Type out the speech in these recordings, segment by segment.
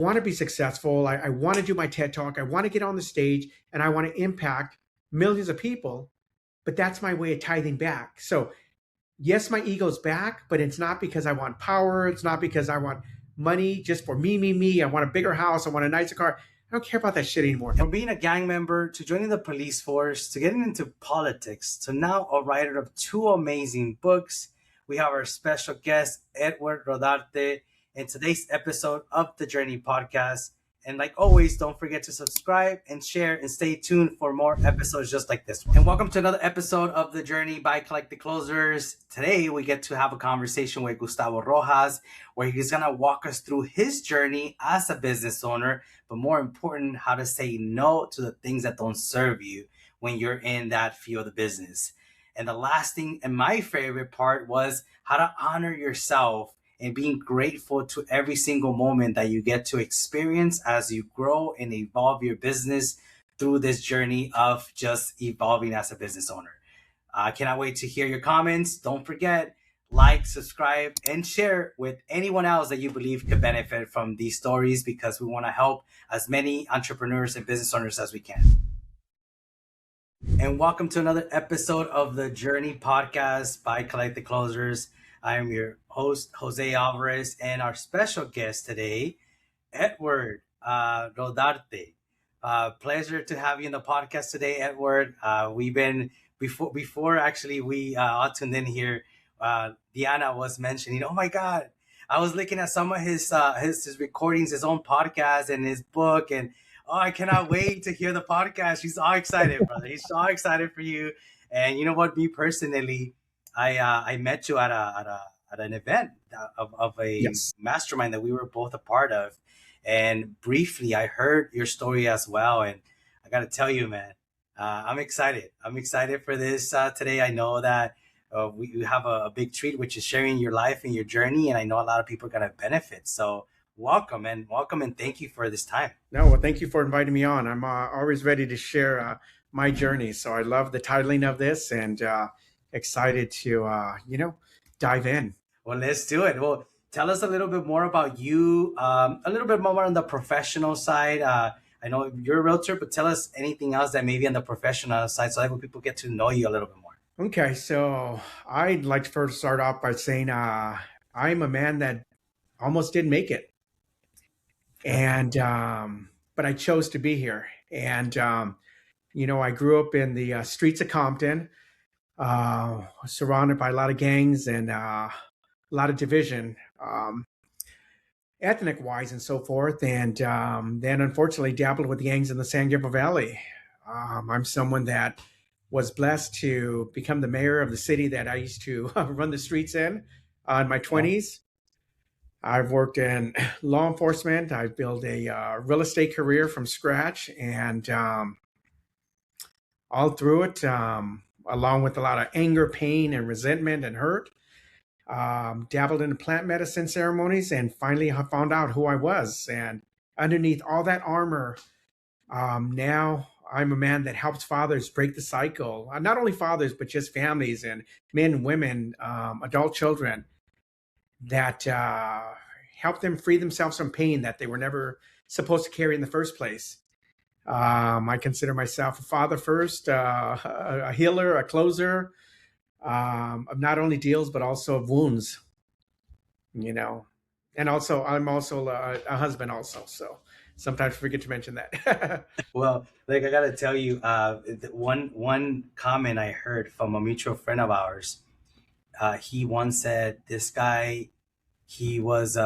want to be successful. I want to do my TED talk. I want to get on the stage and I want to impact millions of people. But that's my way of tithing back. So yes, my ego's back, but it's not because I want power. It's not because I want money just for me, me, me. I want a bigger house. I want a nicer car. I don't care about that shit anymore. From being a gang member to joining the police force to getting into politics to now a writer of two amazing books, we have our special guest, Edward Rodarte, in today's episode of the Journey podcast. And like always, don't forget to subscribe and share and stay tuned for more episodes just like this one. And welcome to another episode of The Journey by Collect the Closers. Today, we get to have a conversation with Gustavo Rojas, where he's going to walk us through his journey as a business owner, but more important, how to say no to the things that don't serve you when you're in that field of business. And the last thing, and my favorite part, was how to honor yourself and being grateful to every single moment that you get to experience as you grow and evolve your business through this journey of just evolving as a business owner. I cannot wait to hear your comments. Don't forget, like, subscribe, and share with anyone else that you believe could benefit from these stories, because we want to help as many entrepreneurs and business owners as we can. And welcome to another episode of the Journey podcast by Collect the Closers. I am your host, Jose Alvarez, and our special guest today, Edward Rodarte. Pleasure to have you in the podcast today, Edward. We've been before actually we all tuned in here. Diana was mentioning, oh my God, I was looking at some of his recordings, his own podcast and his book, and oh, I cannot wait to hear the podcast. He's all excited, brother. He's so excited for you. And you know what? Me personally, I met you at an event of a Yes. mastermind that we were both a part of, and briefly I heard your story as well. And I got to tell you, man, I'm excited. I'm excited for this today. I know that we have a big treat, which is sharing your life and your journey, and I know a lot of people are gonna benefit. So welcome and thank you for this time. No, well, thank you for inviting me on. I'm always ready to share my journey. So I love the titling of this and excited to, dive in. Well, let's do it. Well, tell us a little bit more about you, a little bit more on the professional side. I know you're a realtor, but tell us anything else that maybe on the professional side, so that people get to know you a little bit more. Okay, so I'd like to first start off by saying I'm a man that almost didn't make it. And, but I chose to be here. And, I grew up in the streets of Compton, surrounded by a lot of gangs and a lot of division, ethnic wise and so forth. And then unfortunately dabbled with gangs in the San Gabriel Valley. I'm someone that was blessed to become the mayor of the city that I used to run the streets in my 20s. I've worked in law enforcement. I've built a real estate career from scratch, and all through it, along with a lot of anger, pain, and resentment and hurt, dabbled in plant medicine ceremonies, and finally I found out who I was. And underneath all that armor, now I'm a man that helps fathers break the cycle. Not only fathers, but just families and men, women, adult children that help them free themselves from pain that they were never supposed to carry in the first place. I consider myself a father first, a healer, a closer of not only deals, but also of wounds, And also, I'm also a husband also. So sometimes I forget to mention that. Well, like I gotta tell you, one comment I heard from a mutual friend of ours. He once said, "This guy, he was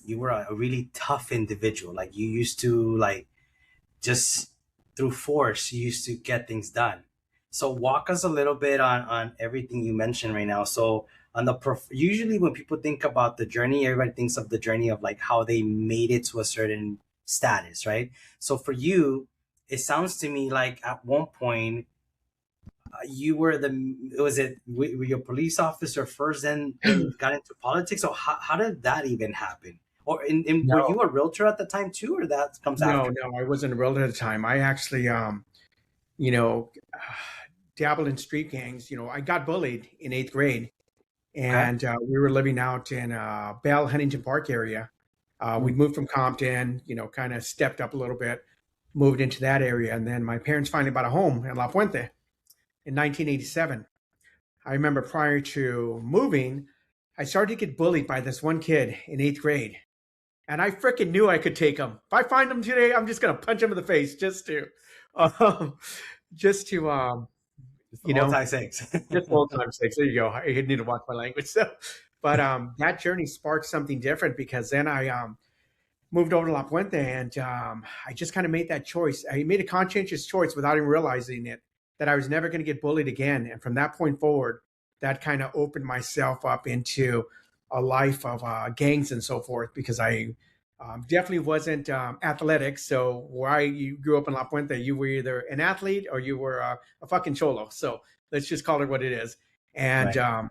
you were a really tough individual. Like you used to just through force, you used to get things done." So walk us a little bit on everything you mentioned right now. So on the usually when people think about the journey, everybody thinks of the journey of like how they made it to a certain status, right? So for you, it sounds to me like at one point you were were you a police officer first, then got into politics? So how did that even happen? Or were No, you a realtor at the time too, or that comes no, after? no. I wasn't a realtor at the time. I actually, you know, dabbled in street gangs. I got bullied in eighth grade, Okay. and we were living out in Bell Huntington Park area. Mm. We'd moved from Compton, kind of stepped up a little bit, moved into that area. And then my parents finally bought a home in La Puente in 1987. I remember prior to moving, I started to get bullied by this one kid in eighth grade. And I freaking knew I could take him. If I find him today, I'm just gonna punch him in the face um, just to, It's you all know, time sakes. just for old time's sake. There you go. I need to watch my language. So, but that journey sparked something different because then I moved over to La Puente, and I just kind of made that choice. I made a conscientious choice without even realizing it that I was never going to get bullied again. And from that point forward, that kind of opened myself up into a life of gangs and so forth because I definitely wasn't athletic. So where you grew up in La Puente, you were either an athlete or you were a fucking cholo. So let's just call it what it is. And Right.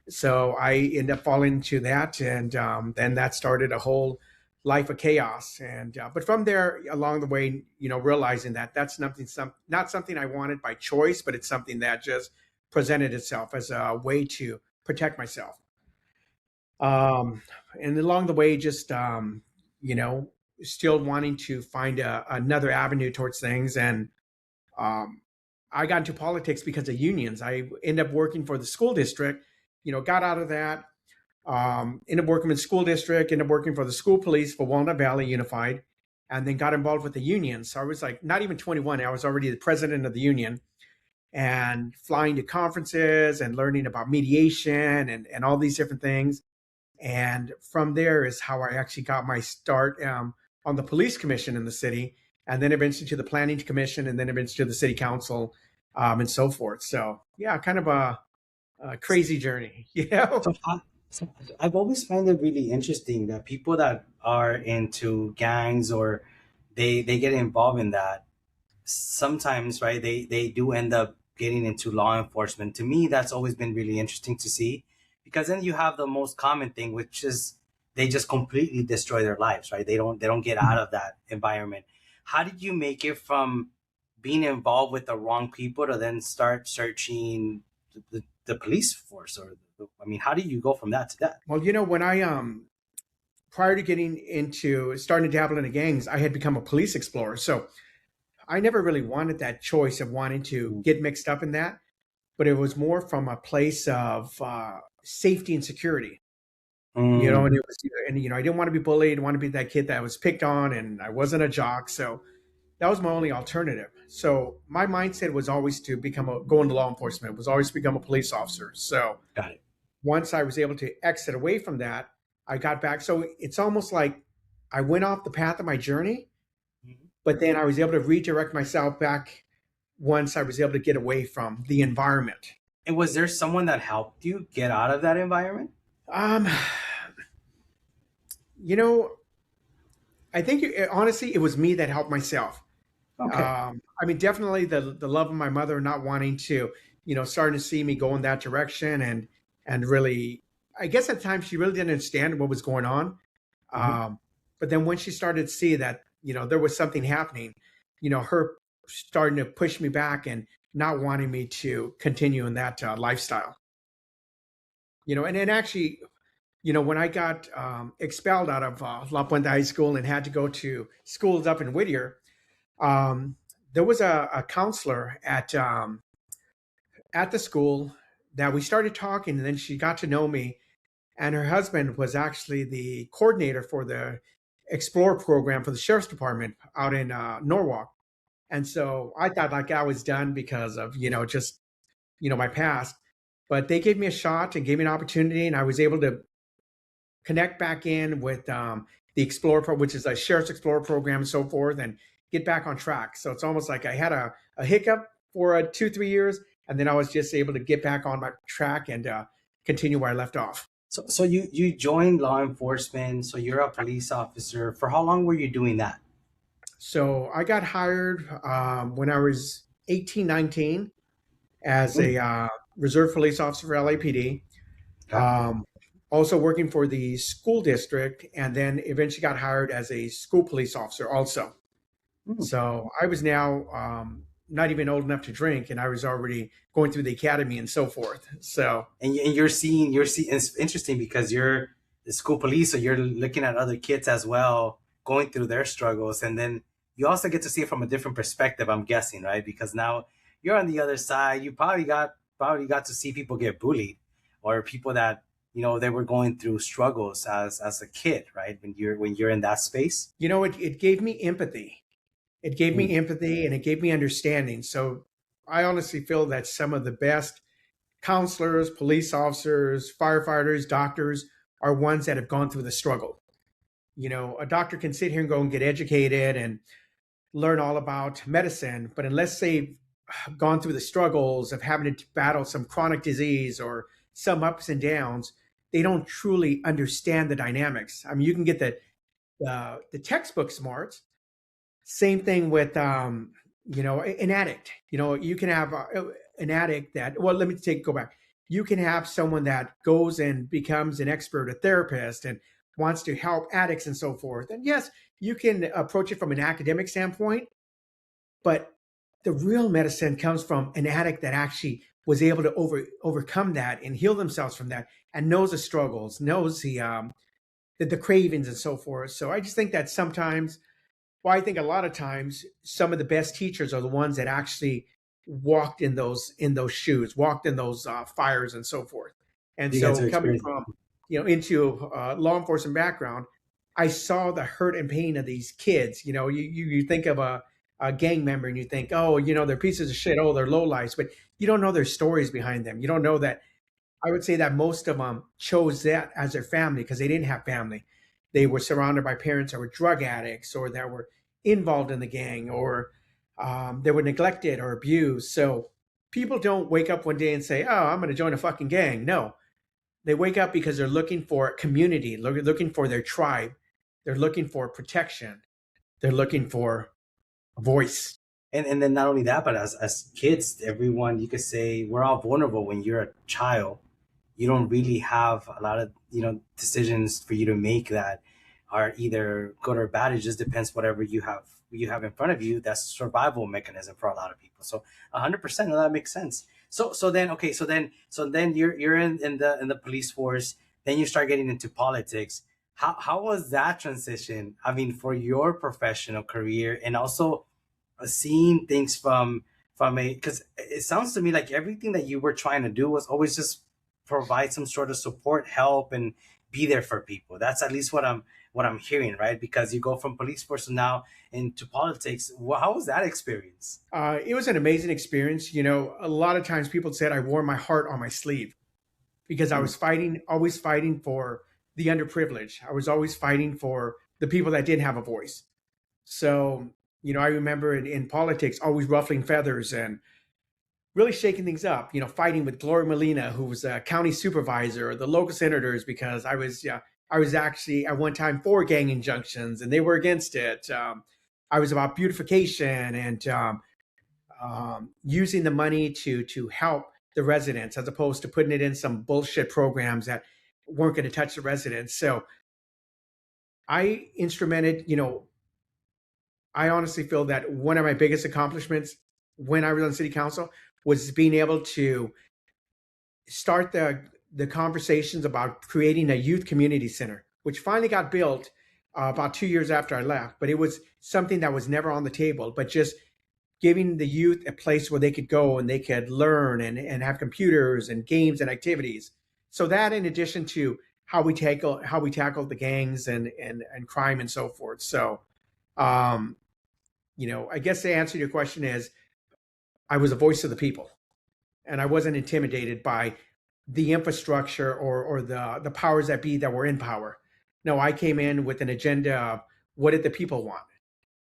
so I ended up falling into that, and then that started a whole life of chaos. And but from there, along the way, realizing that that's not something I wanted by choice, but it's something that just presented itself as a way to protect myself. Um, and along the way, just you know, still wanting to find another avenue towards things, and um, I got into politics because of unions. I ended up working for the school district. Got out of that. Ended up working in the school district. Ended up working for the school police for Walnut Valley Unified, and then got involved with the union. So I was like not even 21. I was already the president of the union, and flying to conferences and learning about mediation and all these different things. And from there is how I actually got my start on the police commission in the city, and then eventually to the planning commission, and then eventually to the city council, and so forth. So yeah, kind of a crazy journey, you know. So, so I've always found it really interesting that people that are into gangs or they get involved in that sometimes, right, they do end up getting into law enforcement. To me, that's always been really interesting to see, because then you have the most common thing, which is they just completely destroy their lives, right? They don't get out of that environment. How did you make it from being involved with the wrong people to then start searching the police force, or I mean, how do you go from that to that? Well, when I prior to getting into starting to dabble into gangs, I had become a police explorer. So I never really wanted that choice of wanting to get mixed up in that, but it was more from a place of safety and security. Mm, And it was, I didn't want to be bullied. I didn't want to be that kid that was picked on, and I wasn't a jock. So that was my only alternative. So my mindset was always to go into law enforcement, was always to become a police officer. So got it. once I was able to exit away from that, I got back. So it's almost like I went off the path of my journey, Mhm. but then I was able to redirect myself back once I was able to get away from the environment. And was there someone that helped you get out of that environment? Um, you know, I think honestly, it was me that helped myself. Okay. I mean, definitely the love of my mother not wanting to, starting to see me go in that direction, and really, I guess at times she really didn't understand what was going on. Mhm. Um, but then when she started to see that, there was something happening, her starting to push me back and not wanting me to continue in that lifestyle, and then actually, when I got expelled out of La Puente High School and had to go to schools up in Whittier, um, there was a counselor at the school that we started talking, and then she got to know me. And her husband was actually the coordinator for the Explore program for the sheriff's department out in Norwalk. And so I thought like I was done because of just my past. But they gave me a shot and gave me an opportunity, and I was able to connect back in with the Explorer, which is a Sheriff's Explorer program and so forth, and get back on track. So it's almost like I had a hiccup for 2, 3 years, and then I was just able to get back on my track and continue where I left off. So you joined law enforcement. So you're a police officer. For how long were you doing that? So I got hired when I was 18, 19 as Mm, a reserve police officer for LAPD. okay. Um, also working for the school district, and then eventually got hired as a school police officer also. Mm. So I was now not even old enough to drink, and I was already going through the academy and so forth. So And you're seeing it's interesting because you're the school police, so you're looking at other kids as well going through their struggles, and then you also get to see it from a different perspective, I'm guessing, right? Because now you're on the other side. You probably got to see people get bullied, or people that they were going through struggles as a kid, right? When you're in that space. It gave me empathy. It gave Mm. me empathy and it gave me understanding. So I honestly feel that some of the best counselors, police officers, firefighters, doctors are ones that have gone through the struggle. A doctor can sit here and go and get educated and learn all about medicine, but unless they've gone through the struggles of having to battle some chronic disease or some ups and downs, they don't truly understand the dynamics. I mean, you can get the textbook smarts. Same thing with an addict. You can have an addict that. Well, let me go back. You can have someone that goes and becomes an expert, a therapist, and wants to help addicts and so forth. And yes, you can approach it from an academic standpoint, but the real medicine comes from an addict that actually was able to overcome that and heal themselves from that, and knows the struggles, knows the cravings and so forth. So I just think that sometimes, well, I think a lot of times some of the best teachers are the ones that actually walked in those shoes, walked in those fires and so forth. And You got so to coming experience. from into law enforcement background, I saw the hurt and pain of these kids. You think of a gang member and you think, oh, they're pieces of shit. Oh, they're low lives, but you don't know their stories behind them. You don't know that. I would say that most of them chose that as their family because they didn't have family. They were surrounded by parents that were drug addicts or that were involved in the gang, or they were neglected or abused. So people don't wake up one day and say, oh, I'm going to join a fucking gang. No, they wake up because they're looking for community, looking for their tribe. They're looking for protection. They're looking for a voice. And then not only that, but as kids, everyone, you could say we're all vulnerable. When you're a child, you don't really have a lot of decisions for you to make that are either good or bad. It just depends whatever you have in front of you. That's a survival mechanism for a lot of people. So 100%, no, that makes sense. So then you're in the police force. Then you start getting into politics. How was that transition? I mean, for your professional career, and also seeing things from a, because it sounds to me like everything that you were trying to do was always just provide some sort of support, help, and be there for people. That's at least what I'm hearing, right? Because you go from police force now into politics. Well, how was that experience? It was an amazing experience. A lot of times people said I wore my heart on my sleeve because I Mm. was fighting, always fighting for the underprivileged. I was always fighting for the people that didn't have a voice. So, I remember in politics always ruffling feathers and really shaking things up, fighting with Gloria Molina, who was a county supervisor, or the local senators, because I was actually at one time for gang injunctions and they were against it. I was about beautification and using the money to help the residents as opposed to putting it in some bullshit programs that weren't going to touch the residents. So I instrumented, I honestly feel that one of my biggest accomplishments when I was on city council was being able to start the conversations about creating a youth community center, which finally got built about 2 years after I left. But it was something that was never on the table, but just giving the youth a place where they could go and they could learn and have computers and games and activities. So that, in addition to how we tackle the gangs and crime and so forth. So, um, I guess the answer to your question is I was a voice of the people, and I wasn't intimidated by the infrastructure or the powers that be that were in power. No, I came in with an agenda of what did the people want,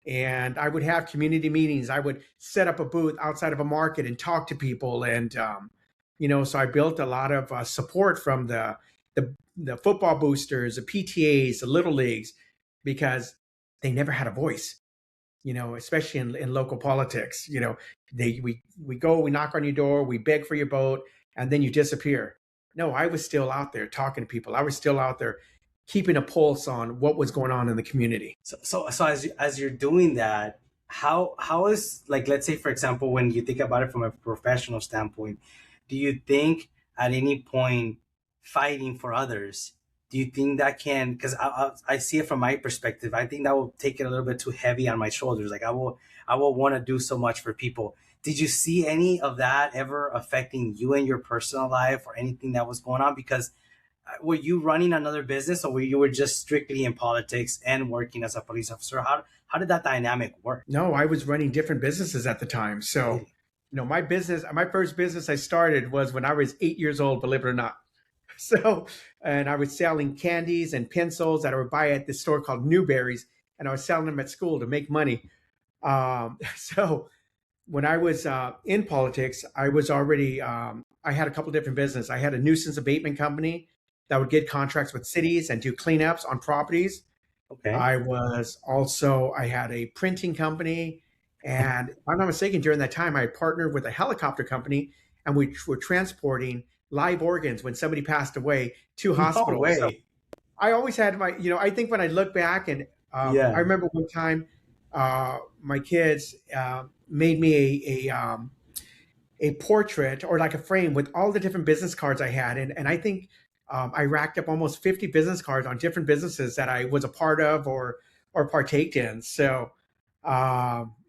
and I would have community meetings. I would set up a booth outside of a market and talk to people, and so I built a lot of support from the football boosters, the PTAs, the little leagues, because they never had a voice. Especially in local politics. We go, we knock on your door, we beg for your vote, and then you disappear. No, I was still out there talking to people. I was still out there keeping a pulse on what was going on in the community. So as you're doing that, how is, like, let's say for example, when you think about it from a professional standpoint, do you think at any point fighting for others Do you think that can? Because I see it from my perspective. I think that will take it a little bit too heavy on my shoulders. Like I will want to do so much for people. Did you see any of that ever affecting you in your personal life or anything that was going on? Because were you running another business, or were you were just strictly in politics and working as a police officer? How did that dynamic work? No, I was running different businesses at the time. So, Really? my first business I started was when I was 8 years old, believe it or not. So, and I was selling candies and pencils that I would buy at this store called Newberry's, and I was selling them at school to make money. So when I was in politics, I was already, I had a couple different businesses. I had a nuisance abatement company that would get contracts with cities and do cleanups on properties. Okay. I had a printing company. And if I'm not mistaken, during that time, I partnered with a helicopter company and we were transporting live organs when somebody passed away to No hospitals. So way. I always had I think when I look back and I Yeah. remember one time my kids made me a portrait or like a frame with all the different business cards I had. And I think I racked up almost 50 business cards on different businesses that I was a part of or partaked in. So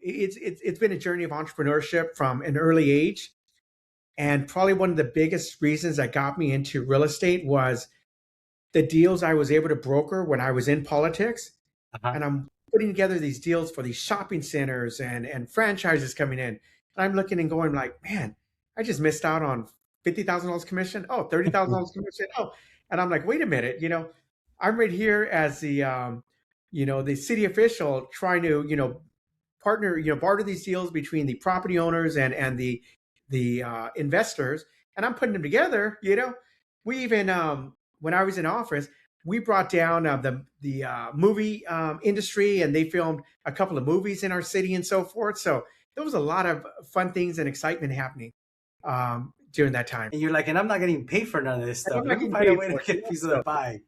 it's been a journey of entrepreneurship from an early age. And probably one of the biggest reasons that got me into real estate was the deals I was able to broker when I was in politics. Uh-huh. And I'm putting together these deals for these shopping centers and franchises coming in. And I'm looking and going like, man, I just missed out on $50,000 commission. Oh, $30,000 commission. Oh, and I'm like, wait a minute, I'm right here as the city official trying to, partner, barter these deals between the property owners and the investors, and I'm putting them together. We even when I was in office, we brought down the movie industry, and they filmed a couple of movies in our city and so forth. So there was a lot of fun things and excitement happening during that time. And you're like, and I'm not getting paid for none of this And I'm stuff. not Let me getting find a paid way to for it. get a piece of the So pie.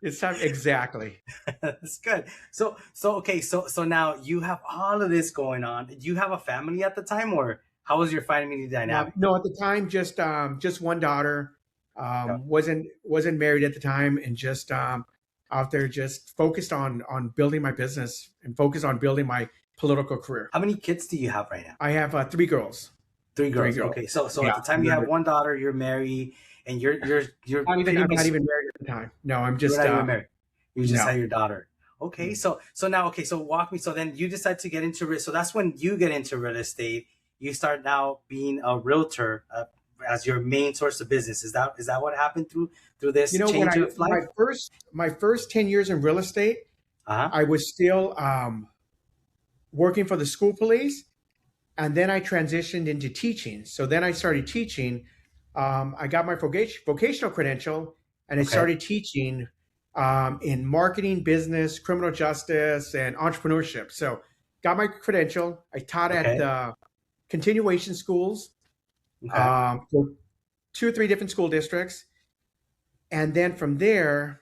it's time exactly. That's good. So okay, so now you have all of this going on. Did you have a family at the time, or how was your family dynamic? No, at the time, just one daughter. Yeah. Wasn't married at the time, and just out there, just focused on building my business and focused on building my political career. How many kids do you have right now? I have three girls. Three Three girls. girls. Okay, so at Yeah, the time you have one daughter, you're married, and you're not even pretty I'm much not even married at the time. No, I'm you're just not even married. You just no. had your daughter. Okay, so now so walk me. So then you decide to get into real. So that's when you get into real estate. You start now being a realtor as your main source of business. Is that what happened through this When change of life? my first 10 years in real estate, Uh huh. I was still working for the school police. And then I transitioned into teaching. So then I started teaching. I got my vocational credential, and I Okay. started teaching in marketing, business, criminal justice, and entrepreneurship. So got my credential. I taught at Okay. the continuation schools Okay. for two or three different school districts. And then from there,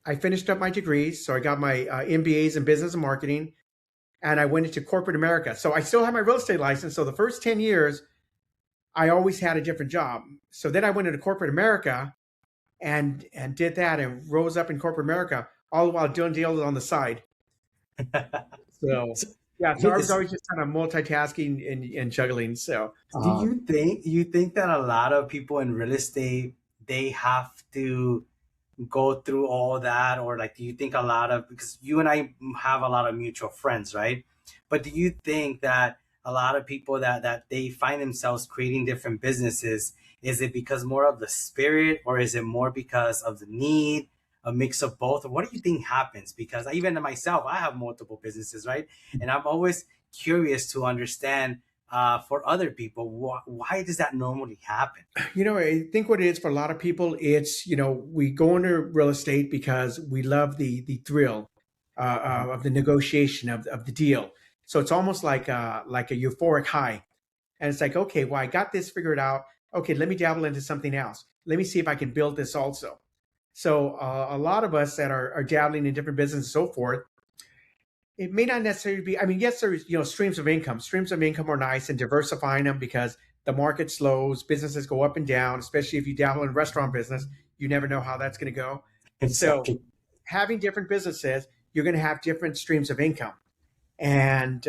I finished up my degrees. So I got my MBAs in business and marketing, and I went into corporate America. So I still have my real estate license. So the first 10 years, I always had a different job. So then I went into corporate America and did that and rose up in corporate America, all the while doing deals on the side. So So, yeah, so I was is- always just kind of multitasking and juggling. So do you think that a lot of people in real estate they have to go through all that, or like do you think a lot of, because you and I have a lot of mutual friends, right? But do you think that a lot of people that they find themselves creating different businesses, is it because more of the spirit, or is it more because of the need, a mix of both? Or what do you think happens? Because even myself, I have multiple businesses, right? And I'm always curious to understand for other people, why does that normally happen? I think what it is for a lot of people, it's we go into real estate because we love the thrill Mhm. of the negotiation of the deal. So it's almost like a euphoric high. And it's like, okay, well, I got this figured out. Okay, let me dabble into something else. Let me see if I can build this also. So a lot of us that are dabbling in different businesses and so forth, it may not necessarily be. I mean, yes, there's streams of income. Streams of income are nice and diversifying them because the market slows, businesses go up and down. Especially if you dabble in restaurant business, you never know how that's going to go. So Exactly. having different businesses, you're going to have different streams of income. And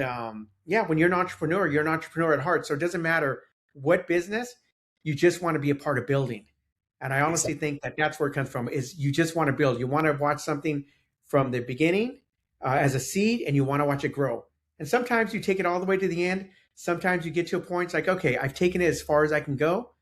yeah, when you're an entrepreneur at heart. So it doesn't matter what business, you just want to be a part of building. And I honestly Exactly. think that that's where it comes from is you just want to build. You want to watch something from the beginning as a seed and you want to watch it grow. And sometimes you take it all the way to the end. Sometimes you get to a point, it's like, okay, I've taken it as far as I can go.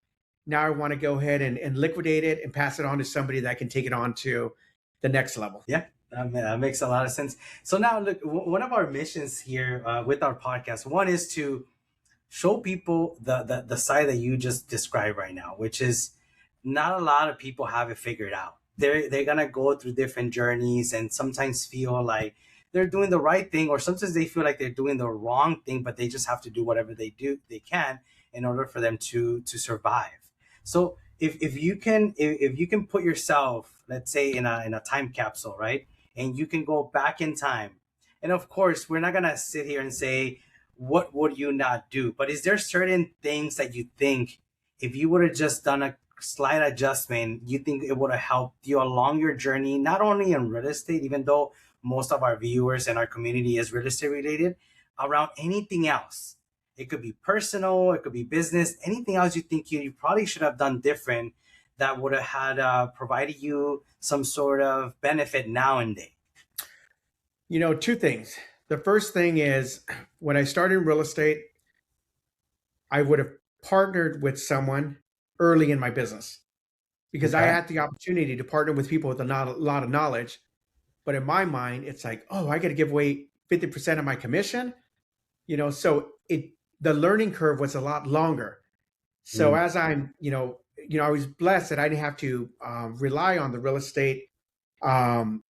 Now I want to go ahead and liquidate it and pass it on to somebody that can take it on to the next level. Yeah, that makes a lot of sense. So now, look, one of our missions here with our podcast, one is to show people the side that you just described right now, which is not a lot of people have it figured out. They're gonna go through different journeys and sometimes feel like they're doing the right thing, or sometimes they feel like they're doing the wrong thing, but they just have to do whatever they can in order for them to survive. So if you can put yourself, let's say, in a time capsule, right, and you can go back in time, and of course we're not gonna sit here and say what would you not do, but is there certain things that you think if you would have just done a slight adjustment, you think it would have helped you along your journey, not only in real estate, even though most of our viewers and our community is real estate related, around anything else? It could be personal, it could be business, anything else you think you probably should have done different that would have had provided you some sort of benefit now and then. Two things. The first thing is when I started in real estate, I would have partnered with someone early in my business because I Okay. had the opportunity to partner with people with a lot of knowledge. But in my mind, it's like, oh, I got to give away 50% of my commission. So the learning curve was a lot longer. So Mm. as I was blessed that I didn't have to rely on the real estate um,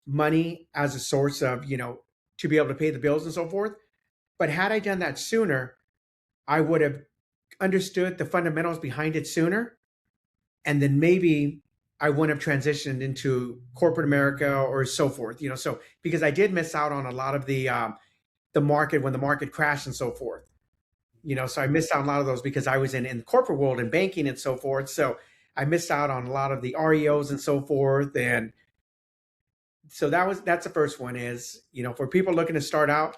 money as a source of, to be able to pay the bills and so forth. But had I done that sooner, I would have understood the fundamentals behind it sooner. And then maybe I wouldn't have transitioned into corporate America or so forth, So because I did miss out on a lot of the market when the market crashed and so forth, so I missed out on a lot of those because I was in the corporate world and banking and so forth. So I missed out on a lot of the REOs and so forth. And so that's the first one is, for people looking to start out,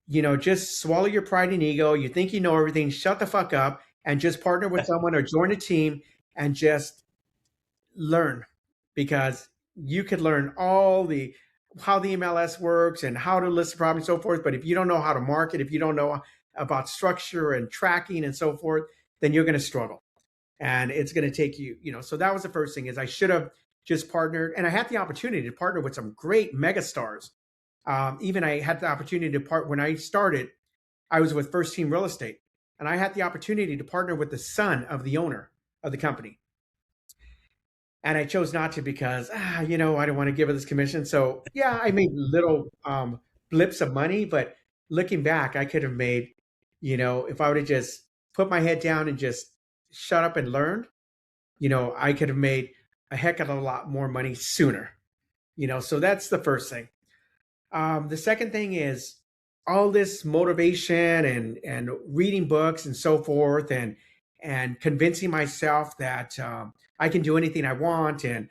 just swallow your pride and ego. You think you know everything, shut the fuck up and just partner with someone or join a team and just learn because you could learn all the how the MLS works and how to list a property and so forth. But if you don't know how to market, if you don't know about structure and tracking and so forth, then you're going to struggle. And it's going to take you. So that was the first thing is I should have just partnered. And I had the opportunity to partner with some great megastars. Even I had the opportunity to when I started, I was with First Team Real Estate, and I had the opportunity to partner with the son of the owner of the company. And I chose not to because I don't want to give her this commission. So yeah, I made little blips of money, but looking back, I could have made, if I would have just put my head down and just shut up and learned, I could have made a heck of a lot more money sooner. So that's the first thing. The second thing is all this motivation and reading books and so forth, and convincing myself that I can do anything I want, and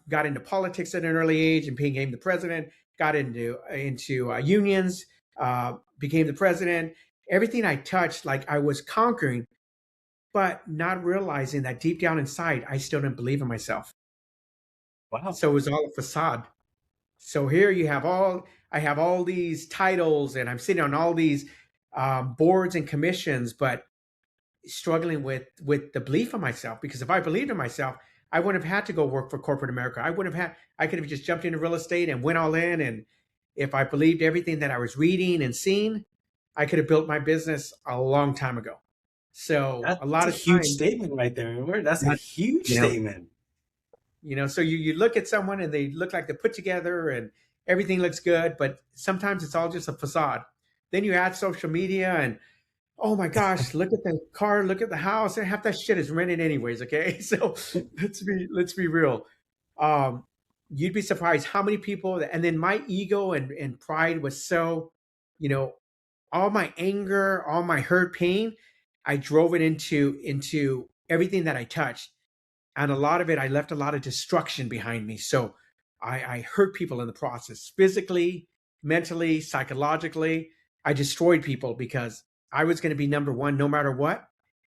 got into politics at an early age and became the president. Got into unions, became the president. Everything I touched, like I was conquering, but not realizing that deep down inside, I still didn't believe in myself. Wow. So it was all a facade. So here I have all these titles and I'm sitting on all these boards and commissions, but struggling with the belief in myself. Because if I believed in myself, I wouldn't have had to go work for corporate America. I could have just jumped into real estate and went all in. And if I believed everything that I was reading and seeing, I could have built my business a long time ago. So a That's lot a of huge times, statement right there. Remember, that's a that, huge you know, statement. so you look at someone and they look like they're put together and everything looks good, but sometimes it's all just a facade. Then you add social media and oh my gosh, look at the car, look at the house, and half that shit is rented anyways. Okay, so let's be real. Um, you'd be surprised how many people. And then my ego and pride was so, you know, all my anger, all my hurt, pain, I drove it into everything that I touched. And a lot of it, I left a lot of destruction behind me. So I hurt people in the process, physically, mentally, psychologically. I destroyed people because I was going to be number one no matter what,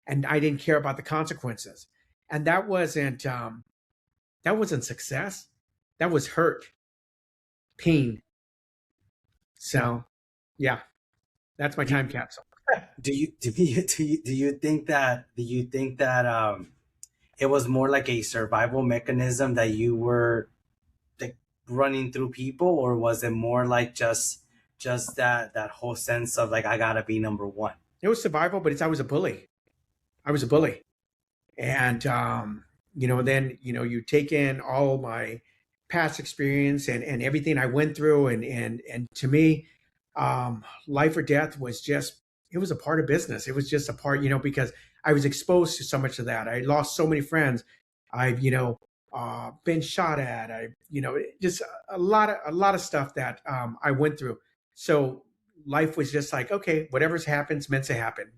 and I didn't care about the consequences. And that wasn't success. That was hurt, pain. So yeah, that's my Do, time capsule. do you think that it was more like a survival mechanism that you were like running through people, or was it more like just that whole sense of like I gotta be number one? It was survival, but I was a bully. I was a bully. And then you take in all my past experience and everything I went through, and to me, life or death was just, it was a part of business. It was just a part, because I was exposed to so much of that. I lost so many friends. I've been shot at. I just a lot of stuff that I went through. So life was just like, okay, whatever's happened's meant to happen.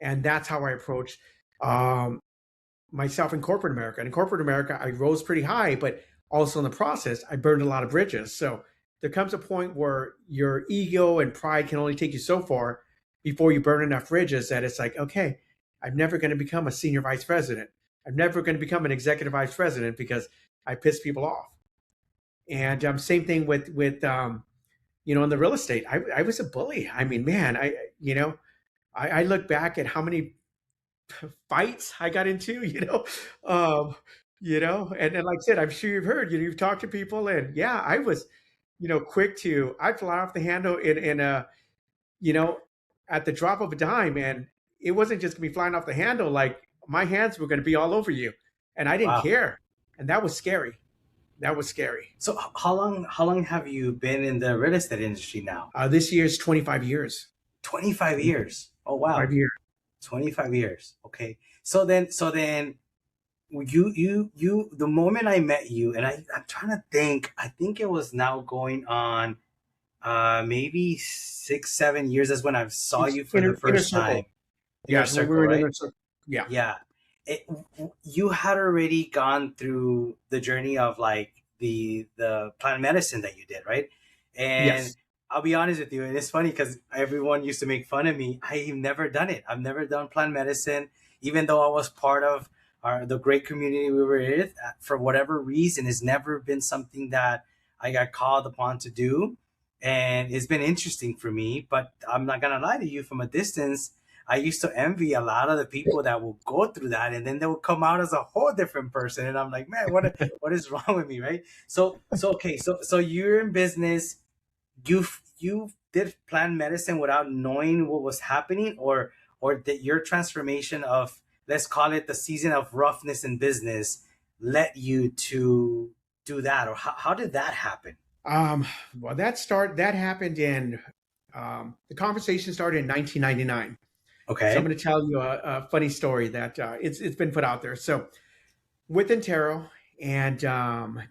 And that's how I approached um, myself in corporate America. And in corporate America, I rose pretty high, but also in the process, I burned a lot of bridges. So there comes a point where your ego and pride can only take you so far before you burn enough bridges that it's like, okay, I'm never going to become a senior vice president. I'm never going to become an executive vice president because I piss people off. And same thing with in the real estate. I was a bully. I mean, man, I look back at how many fights I got into, um, and like I said, I'm sure you've heard, you've talked to people, and yeah, I was, quick to, I'd fly off the handle you know, at the drop of a dime, and it wasn't just gonna be flying off the handle, like my hands were gonna be all over you, and I didn't Wow. care, and that was scary. That was scary. So how long have you been in the real estate industry now? This year's 25 years. 25 years. Oh wow. 25 years. 25 years. Okay. So then you the moment I met you, and I'm trying to think, I think it was now going on maybe 6 7 years. That's when I saw It's you for the inner first time. circle. Inner Yes, when we circle, were in right? inner circle. Yeah. Yeah. it, you had already gone through the journey of like the plant medicine that you did, right? And Yes. I'll be honest with you, and it's funny because everyone used to make fun of me. I've never done it. I've never done plant medicine, even though I was part of the great community we were in. For whatever reason, it's never been something that I got called upon to do, and it's been interesting for me. But I'm not gonna lie to you, from a distance, I used to envy a lot of the people that will go through that, and then they will come out as a whole different person. And I'm like, man, what is wrong with me, right? So okay, so you're in business. You did plant medicine without knowing what was happening, or that your transformation of, let's call it, the season of roughness in business led you to do that, or how did that happen? Um, well, that happened in the conversation started in 1999. So I'm Okay. going to tell you a funny story that it's been put out there. So with Intero and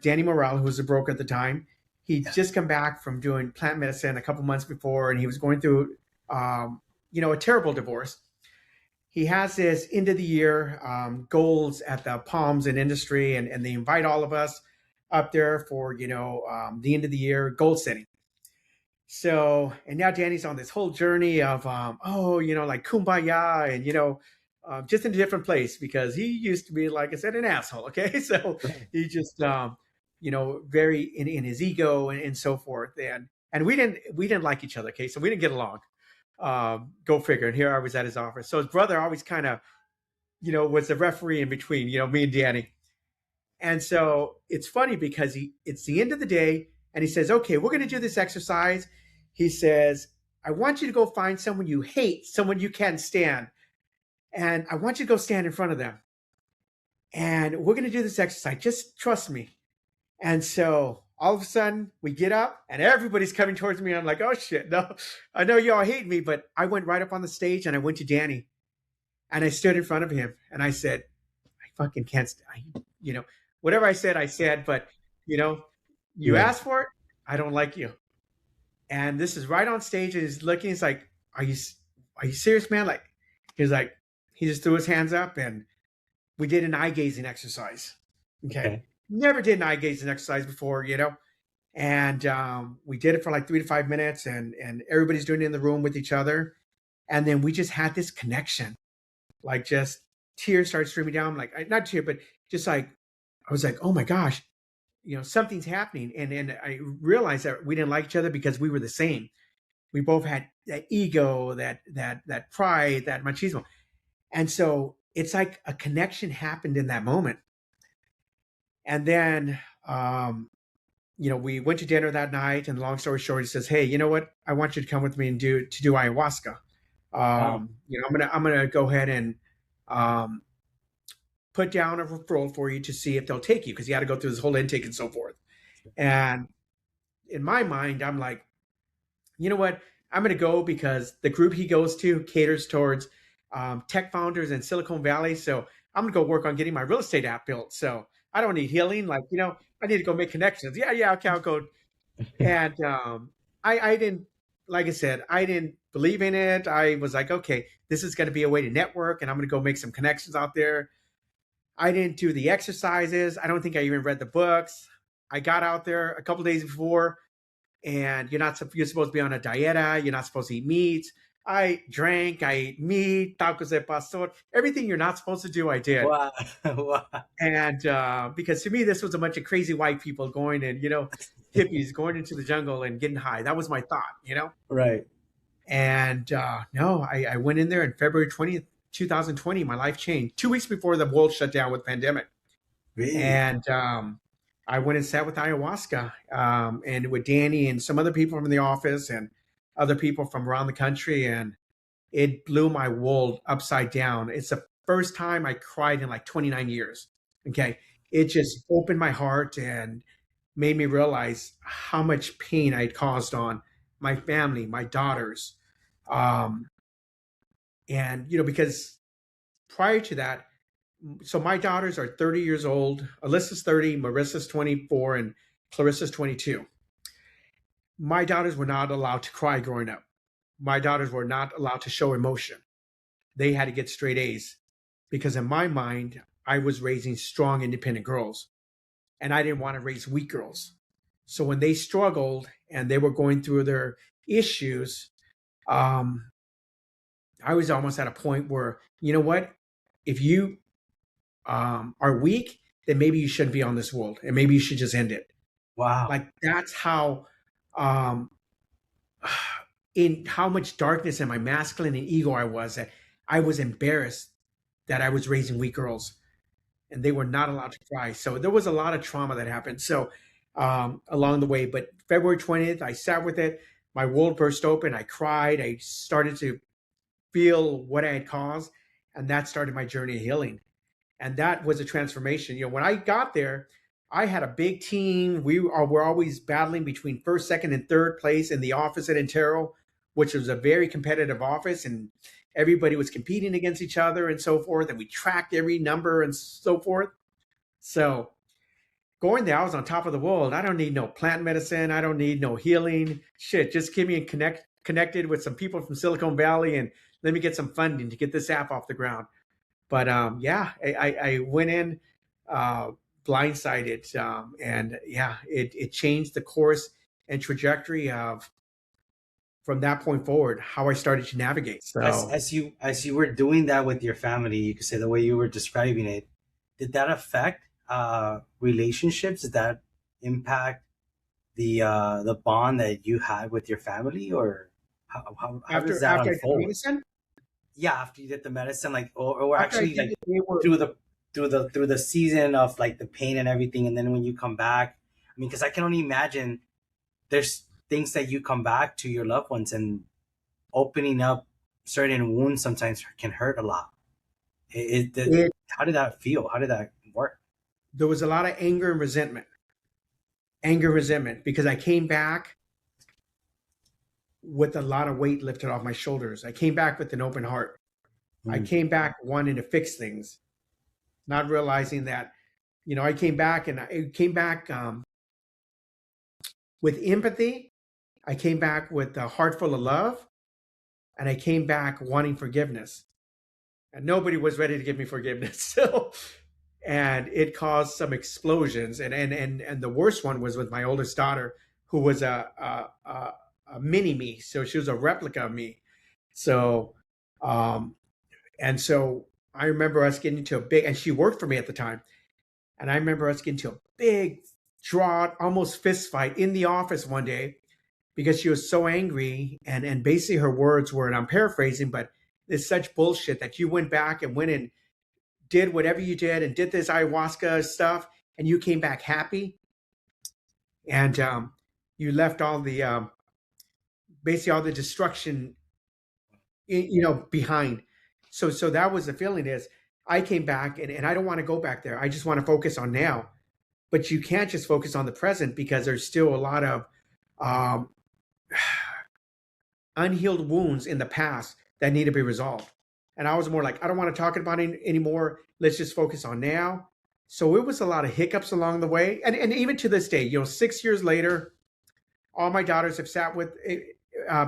Danny Morel, who was a broker at the time, he'd Yeah. just come back from doing plant medicine a couple months before, and he was going through a terrible divorce. He has this end of the year goals at the Palms and Industry, and they invite all of us up there for the end of the year goal setting. So, and now Danny's on this whole journey of, like kumbaya and, just in a different place because he used to be, like I said, an asshole. Okay. So he just, very in his ego and so forth. And we didn't like each other. Okay. So we didn't get along. Go figure. And here I was at his office. So his brother always kind of, was the referee in between, me and Danny. And so it's funny because it's the end of the day and he says, okay, we're going to do this exercise. He says, I want you to go find someone you hate, someone you can't stand. And I want you to go stand in front of them. And we're going to do this exercise. Just trust me. And so all of a sudden we get up and everybody's coming towards me. I'm like, oh shit, no, I know y'all hate me, but I went right up on the stage and I went to Danny and I stood in front of him and I said, I fucking can't, whatever I said, but you know, you Yeah. asked for it. I don't like you. And this is right on stage and he's looking, he's like, are you serious, man? Like, he's like, he just threw his hands up and we did an eye gazing exercise. Okay. Okay. Never did an eye gazing exercise before, and we did it for like 3 to 5 minutes, and everybody's doing it in the room with each other. And then we just had this connection, like just tears started streaming down, like not tear, but just like, I was like, oh my gosh, something's happening. And I realized that we didn't like each other because we were the same. We both had that ego, that pride, that machismo. And so it's like a connection happened in that moment. And then, we went to dinner that night. And long story short, he says, "Hey, you know what? I want you to come with me and do ayahuasca. Wow. I'm gonna go ahead and um, put down a referral for you to see if they'll take you because you had to go through this whole intake and so forth." And in my mind, I'm like, you know what? I'm going to go because the group he goes to caters towards tech founders in Silicon Valley. So I'm going to go work on getting my real estate app built. So I don't need healing. Like, I need to go make connections. Yeah, yeah, okay, I'll go. And I didn't, like I said, I didn't believe in it. I was like, okay, this is going to be a way to network and I'm going to go make some connections out there. I didn't do the exercises. I don't think I even read the books. I got out there a couple days before, and you're supposed to be on a dieta. You're not supposed to eat meat. I drank. I ate meat, tacos de pastor, everything you're not supposed to do. I did, Wow. Wow. and because to me this was a bunch of crazy white people going and hippies going into the jungle and getting high. That was my thought. Right. And no, I went in there on February 20th, 2020. My life changed 2 weeks before the world shut down with pandemic. Really? And I went and sat with ayahuasca and with Danny and some other people from the office and other people from around the country. And it blew my world upside down. It's the first time I cried in like 29 years. Okay. It just opened my heart and made me realize how much pain I had caused on my family, my daughters. Um, and, because prior to that, so my daughters are 30 years old. Alyssa's 30, Marissa's 24, and Clarissa's 22. My daughters were not allowed to cry growing up. My daughters were not allowed to show emotion. They had to get straight A's because in my mind, I was raising strong, independent girls and I didn't want to raise weak girls. So when they struggled and they were going through their issues, um, I was almost at a point where, you know what? If you are weak, then maybe you shouldn't be on this world and maybe you should just end it. Wow. Like that's how um in how much darkness and my masculine and ego I was, that I was embarrassed that I was raising weak girls and they were not allowed to cry. So there was a lot of trauma that happened. So along the way, but February 20th, I sat with it. My world burst open. I cried. I started to feel what I had caused. And that started my journey of healing. And that was a transformation. When I got there, I had a big team. Were always battling between first, second, and third place in the office at Intero, which was a very competitive office, and everybody was competing against each other and so forth. And we tracked every number and so forth. So going there, I was on top of the world. I don't need no plant medicine. I don't need no healing. Shit, just give me and connected with some people from Silicon Valley and let me get some funding to get this app off the ground. But yeah, I went in uh, blindsided, and yeah, it changed the course and trajectory of from that point forward how I started to navigate. As So as you were doing that with your family, you could say the way you were describing it, did that affect relationships? Did that impact the bond that you had with your family, or how does that after I did unfold? medicine, Yeah, after you did the medicine, like, or after I actually, did like, it, they were through the season of like the pain and everything, and then when you come back, I mean, because I can only imagine there's things that you come back to your loved ones, and opening up certain wounds sometimes can hurt a lot. it. How did that feel? How did that work? There was a lot of anger, resentment, because I came back with a lot of weight lifted off my shoulders. I came back with an open heart. I Mm. came back wanting to fix things, not realizing that I came back and I came back with empathy. I came back with a heart full of love, and I came back wanting forgiveness. and nobody was ready to give me forgiveness. So, and it caused some explosions. And the worst one was with my oldest daughter, who was a mini me. So she was a replica of me. So, um, and so I remember us getting into a big, and she worked for me at the time. And I remember us getting into a big, drawn, almost fist fight in the office one day because she was so angry. And basically her words were, and I'm paraphrasing, but it's such bullshit that you went back and went and did whatever you did and did this ayahuasca stuff, and you came back happy, and you left all the basically all the destruction, behind. So that was the feeling. Is I came back, and I don't want to go back there. I just want to focus on now. But you can't just focus on the present because there's still a lot of um, unhealed wounds in the past that need to be resolved. And I was more like, I don't want to talk about it anymore. Let's just focus on now. So it was a lot of hiccups along the way. And even to this day, 6 years later, all my daughters have sat with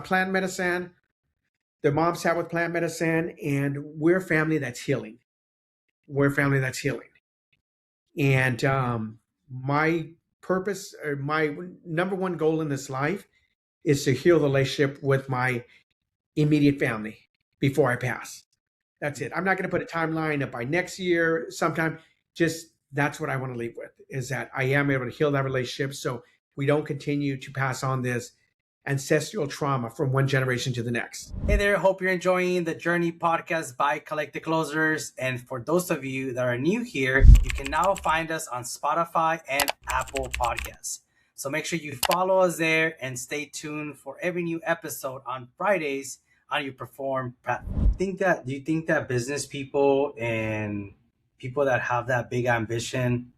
plant medicine. Their mom sat with plant medicine, and we're a family that's healing. We're a family that's healing. And my purpose, or my number one goal in this life, is to heal the relationship with my immediate family before I pass. That's it. I'm not going to put a timeline of by next year, sometime. Just that's what I want to leave with, is that I am able to heal that relationship so we don't continue to pass on this ancestral trauma from one generation to the next. Hey there, hope you're enjoying the Journey podcast by Collective Closers. And for those of you that are new here, you can now find us on Spotify and Apple Podcasts. So make sure you follow us there and stay tuned for every new episode on Fridays on your Perform platform. Do you think that business people and people that have that big ambition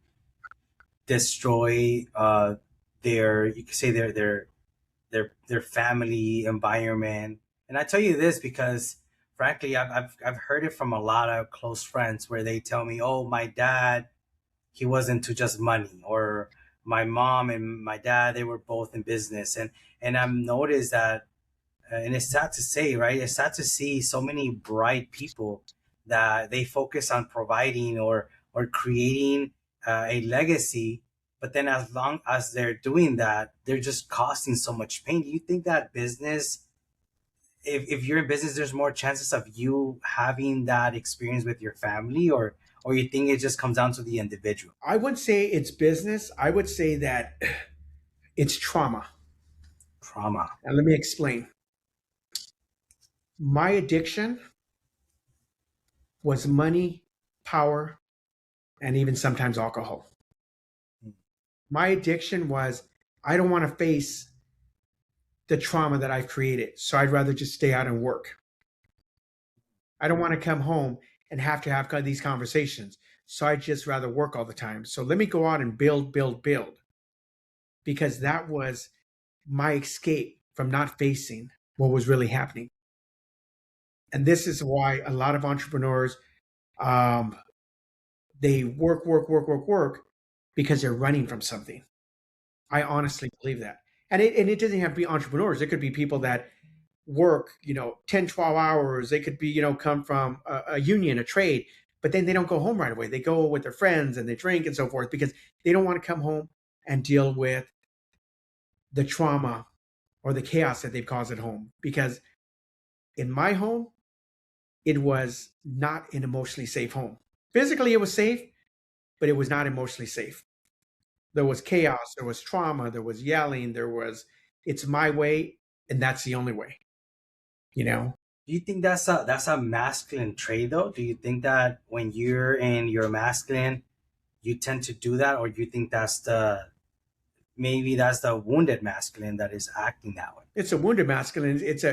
destroy their, you could say their family environment? And I tell you this because frankly I've heard it from a lot of close friends where they tell me, oh, my dad, he wasn't into just money, or my mom and my dad, they were both in business. And I've noticed that, and it's sad to say, right, it's sad to see so many bright people that they focus on providing or creating a legacy, but then as long as they're doing that, they're just causing so much pain. Do you think that business, if you're in business, there's more chances of you having that experience with your family, or you think it just comes down to the individual? I would say it's business. I would say that it's trauma. Trauma. And let me explain. My addiction was money, power, and even sometimes alcohol. My addiction was, I don't want to face the trauma that I've created, so I'd rather just stay out and work. I don't want to come home and have to have these conversations, so I'd just rather work all the time. So let me go out and build, build, build, because that was my escape from not facing what was really happening. And this is why a lot of entrepreneurs, um, they work, work, work, work, work, because they're running from something. I honestly believe that. And it doesn't have to be entrepreneurs. It could be people that work, 10, 12 hours. They could be, come from a union, a trade, but then they don't go home right away. They go with their friends and they drink and so forth because they don't want to come home and deal with the trauma or the chaos that they've caused at home. Because in my home, it was not an emotionally safe home. Physically, it was safe, but it was not emotionally safe. There was chaos, there was trauma, there was yelling, it's my way, and that's the only way, you know? Do you think that's a masculine trait though? Do you think that when you're in your masculine, you tend to do that, or do you think that's the wounded masculine that is acting that way? It's a wounded masculine. It's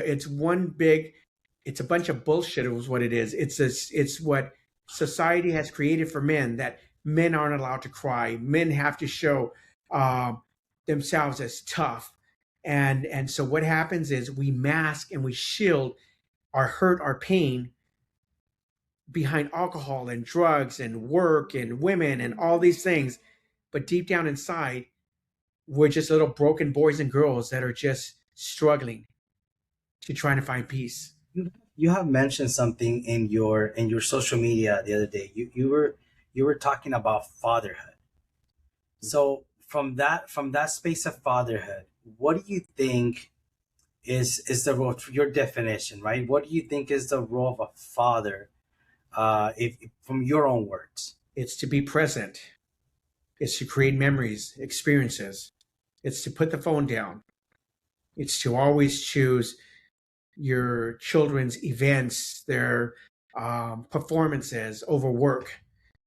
a bunch of bullshit is what it is. It's what society has created for men, that men aren't allowed to cry. Men have to show themselves as tough. And so what happens is we mask and we shield our hurt, our pain behind alcohol and drugs and work and women and all these things. But deep down inside, we're just little broken boys and girls that are just struggling to trying to find peace. you have mentioned something in your social media the other day. You were talking about fatherhood. So from that space of fatherhood, what do you think is the role, your definition, right? What do you think is the role of a father, if from your own words? It's to be present. It's to create memories, experiences. It's to put the phone down. It's to always choose your children's events, their performances over work.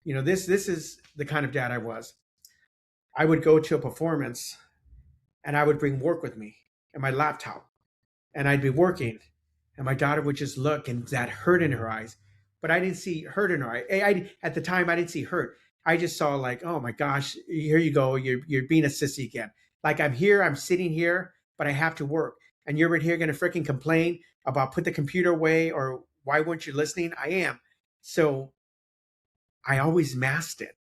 This is the kind of dad I was. I would go to a performance and I would bring work with me and my laptop, and I'd be working, and my daughter would just look and that hurt in her eyes. But I didn't see hurt in her eye. At the time, I didn't see hurt. I just saw like, oh my gosh, here you go. You're being a sissy again. Like I'm here, I'm sitting here, but I have to work, and you're right here going to freaking complain about put the computer away or why weren't you listening? I am. So I always masked it.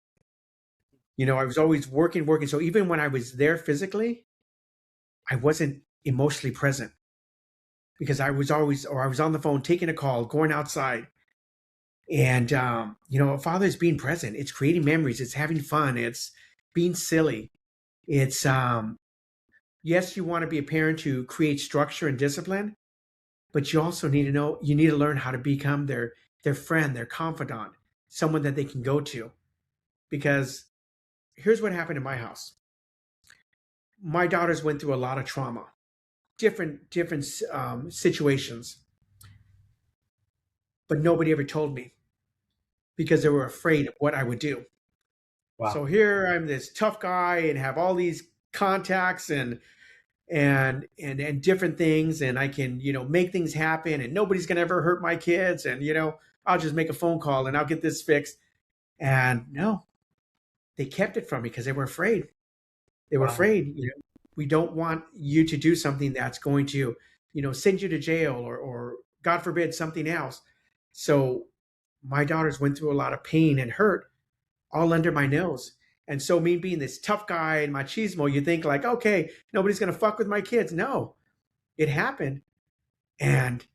I was always working, working. So even when I was there physically, I wasn't emotionally present because I was on the phone taking a call, going outside. And, a father is being present. It's creating memories. It's having fun. It's being silly. It's, yes, you want to be a parent to create structure and discipline, but you also need to you need to learn how to become their friend, their confidant, someone that they can go to. Because here's what happened in my house. My daughters went through a lot of trauma, different situations, but nobody ever told me because they were afraid of what I would do. Wow. So here I'm this tough guy and have all these contacts and different things, and I can make things happen, and nobody's gonna ever hurt my kids, and I'll just make a phone call and I'll get this fixed. And no, they kept it from me because they were afraid. They were Wow. afraid. We don't want you to do something that's going to send you to jail or God forbid something else. So my daughters went through a lot of pain and hurt all under my nose. And so me being this tough guy and machismo, you think like, okay, nobody's gonna fuck with my kids. No, it happened. And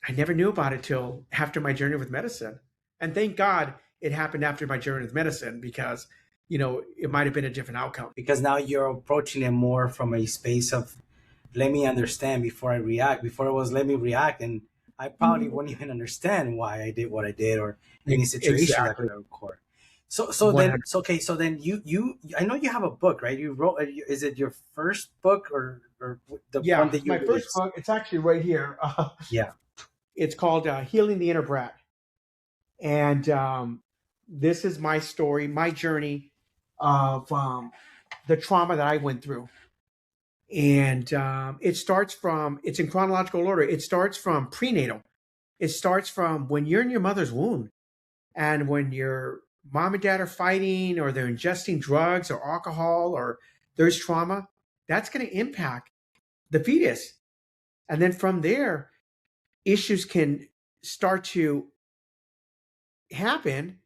I never knew about it till after my journey with medicine. And thank God it happened after my journey with medicine because, it might have been a different outcome. Because now you're approaching it more from a space of let me understand before I react. Before it was let me react, and I probably wouldn't even understand why I did what I did or any situation that Exactly. could occur. So 100. okay, so then I know you have a book, right? You wrote, is it your first book or the one Yeah, that you my first released? book, it's actually right here. Yeah. It's called Healing the Inner Brat. And this is my story, my journey of the trauma that I went through. And it's in chronological order. It starts from prenatal. It starts from when you're in your mother's womb and when your mom and dad are fighting or they're ingesting drugs or alcohol or there's trauma, that's going to impact the fetus. And then from there, issues can start to happen.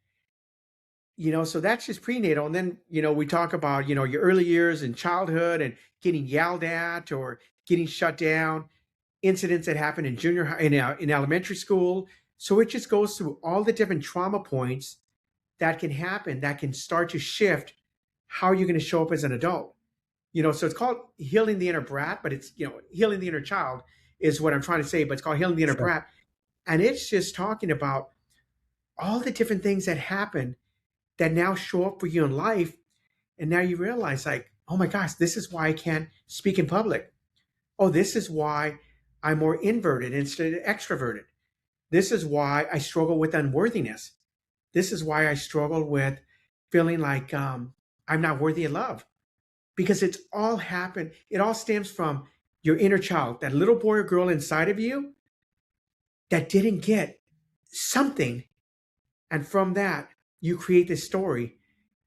So that's just prenatal. And then, we talk about, your early years in childhood and getting yelled at or getting shut down, incidents that happen in junior high, in elementary school. So it just goes through all the different trauma points that can happen that can start to shift how you're going to show up as an adult. So it's called healing the inner brat, but it's, healing the inner child is what I'm trying to say, but it's called healing the inner Sure. brat. And it's just talking about all the different things that happen that now show up for you in life. And now you realize, like, oh my gosh, this is why I can't speak in public. Oh, this is why I'm more inverted instead of extroverted. This is why I struggle with unworthiness. This is why I struggle with feeling like I'm not worthy of love because it's all happened. It all stems from your inner child, that little boy or girl inside of you that didn't get something. And from that, you create this story.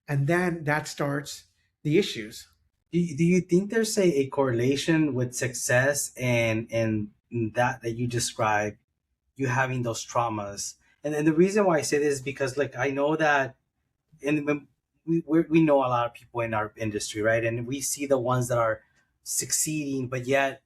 And then that starts the issues. Do you think there's a correlation with success and that you described, you having those traumas? And the reason why I say this is because like I know that, and when we know a lot of people in our industry, right? And we see the ones that are succeeding, but yet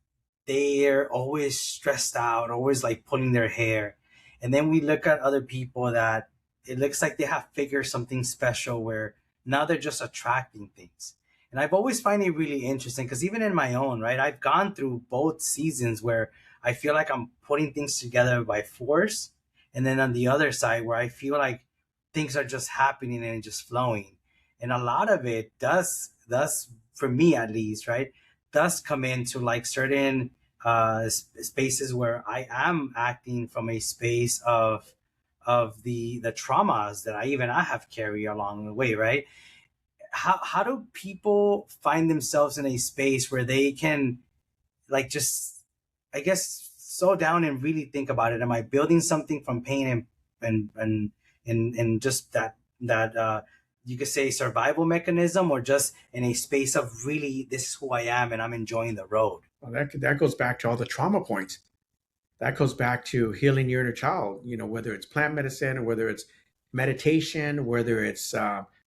they're always stressed out, always like pulling their hair. And then we look at other people that it looks like they have figured something special where now they're just attracting things. And I've always find it really interesting because even in my own, right, I've gone through both seasons where I feel like I'm putting things together by force. And then on the other side where I feel like things are just happening and just flowing. And a lot of it does for me at least, right, does come into like certain spaces where I am acting from a space of the traumas that I have carried along the way, right? How do people find themselves in a space where they can like just, I guess, slow down and really think about it? Am I building something from pain and just that you could say survival mechanism, or just in a space of really this is who I am and I'm enjoying the road? Well, that goes back to all the trauma points. That goes back to healing your inner child. Whether it's plant medicine or whether it's meditation, whether it's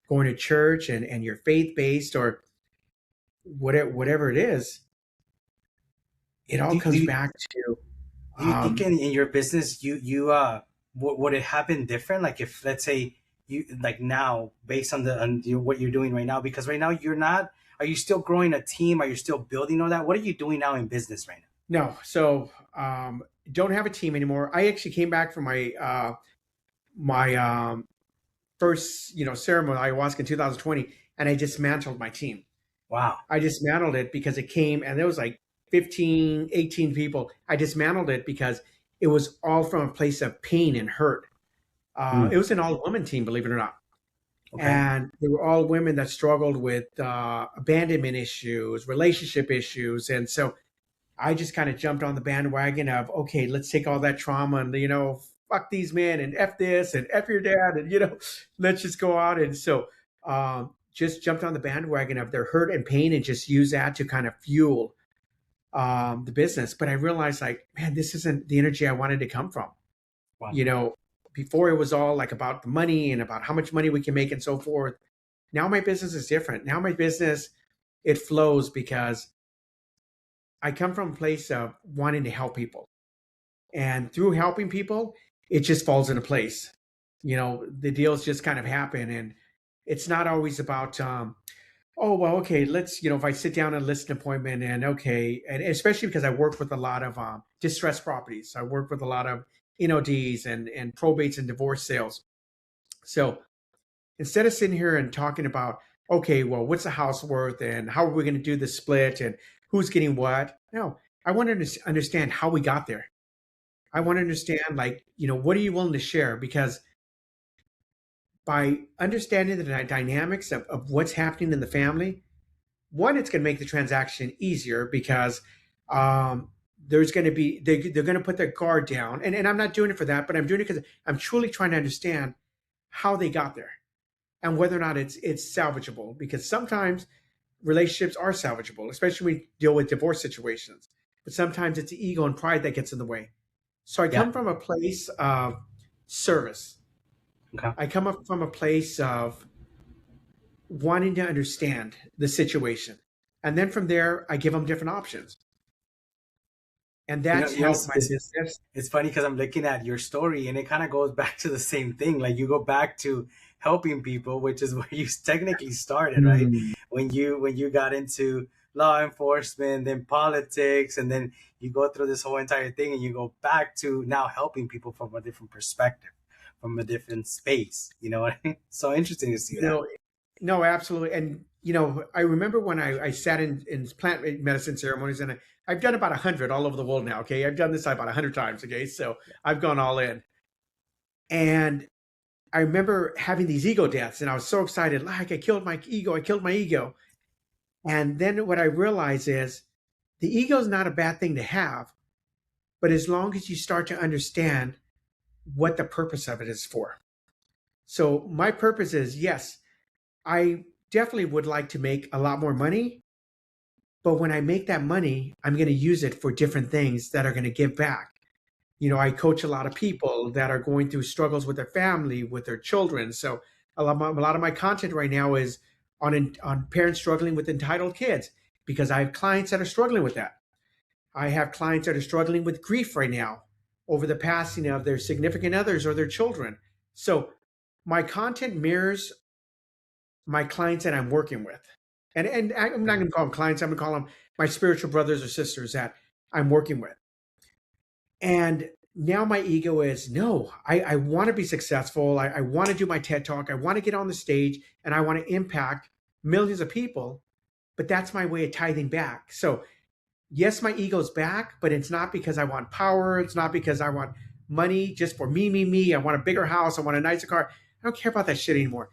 going to church and you're faith based or whatever it is. It all Do, do, comes you- back to do you think um, in your business would it happen different, like if let's say you like now based on what you're doing right now, because right now you're not, are you still growing a team, are you still building all that, what are you doing now in business right no. So don't have a team anymore. I actually came back from my first ceremony ayahuasca in 2020, and I dismantled my team. now? Wow. I dismantled it because it came and there was like 15, 18 people. I dismantled it because it was all from a place of pain and hurt. Hmm. It was an all woman team, believe it or not. Okay. And they were all women that struggled with abandonment issues, relationship issues. And so I just kind of jumped on the bandwagon of, okay, let's take all that trauma and, fuck these men and F this and F your dad. And, let's just go out. And so just jumped on the bandwagon of their hurt and pain and just use that to kind of fuel the business. But I realized, like, man, this isn't the energy I wanted to come from. Wow. You know, Before it was all like about the money and about how much money we can make and so forth. Now my business is different. Now my business, it flows because I come from a place of wanting to help people. And through helping people, it just falls into place. The deals just kind of happen. And it's not always about, oh, well, okay, let's, if I sit down and list an appointment and okay, and especially because I work with a lot of distressed properties. I work with a lot of NODs and probates and divorce sales. So instead of sitting here and talking about, okay, well, what's the house worth and how are we going to do the split and who's getting what? No, I want to understand how we got there. I want to understand, like, what are you willing to share? Because by understanding the dynamics of what's happening in the family, one, it's going to make the transaction easier because there's going to be, they're going to put their guard down. And I'm not doing it for that, but I'm doing it because I'm truly trying to understand how they got there and whether or not it's salvageable, because sometimes relationships are salvageable, especially when we deal with divorce situations. But sometimes it's the ego and pride that gets in the way. So I Yeah. come from a place of service. Okay. I come up from a place of wanting to understand the situation. And then from there, I give them different options. And that's helped my business. It's funny because I'm looking at your story and it kind of goes back to the same thing. Like you go back to helping people, which is where you technically started, right? Mm. When you got into law enforcement, then politics, and then you go through this whole entire thing and you go back to now helping people from a different perspective, from a different space. You know what I mean? So interesting to see You that. know, no, absolutely. And, I remember when I sat in plant medicine ceremonies, and I've done about 100 all over the world now. Okay. I've done this about 100 times. Okay. So I've gone all in. And I remember having these ego deaths, and I was so excited. Like, I killed my ego. I killed my ego. And then what I realize is the ego is not a bad thing to have, but as long as you start to understand what the purpose of it is for. So my purpose is, yes, I definitely would like to make a lot more money, but when I make that money, I'm going to use it for different things that are going to give back. I coach a lot of people that are going through struggles with their family, with their children. So a lot of my content right now is on parents struggling with entitled kids, because I have clients that are struggling with that. I have clients that are struggling with grief right now over the passing of their significant others or their children. So my content mirrors my clients that I'm working with. And I'm not going to call them clients, I'm going to call them my spiritual brothers or sisters that I'm working with. And now my ego is no, I want to be successful. I want to do my TED talk. I want to get on the stage and I want to impact millions of people. But that's my way of tithing back. So, yes, my ego's back, but it's not because I want power. It's not because I want money just for me, me, me. I want a bigger house. I want a nicer car. I don't care about that shit anymore.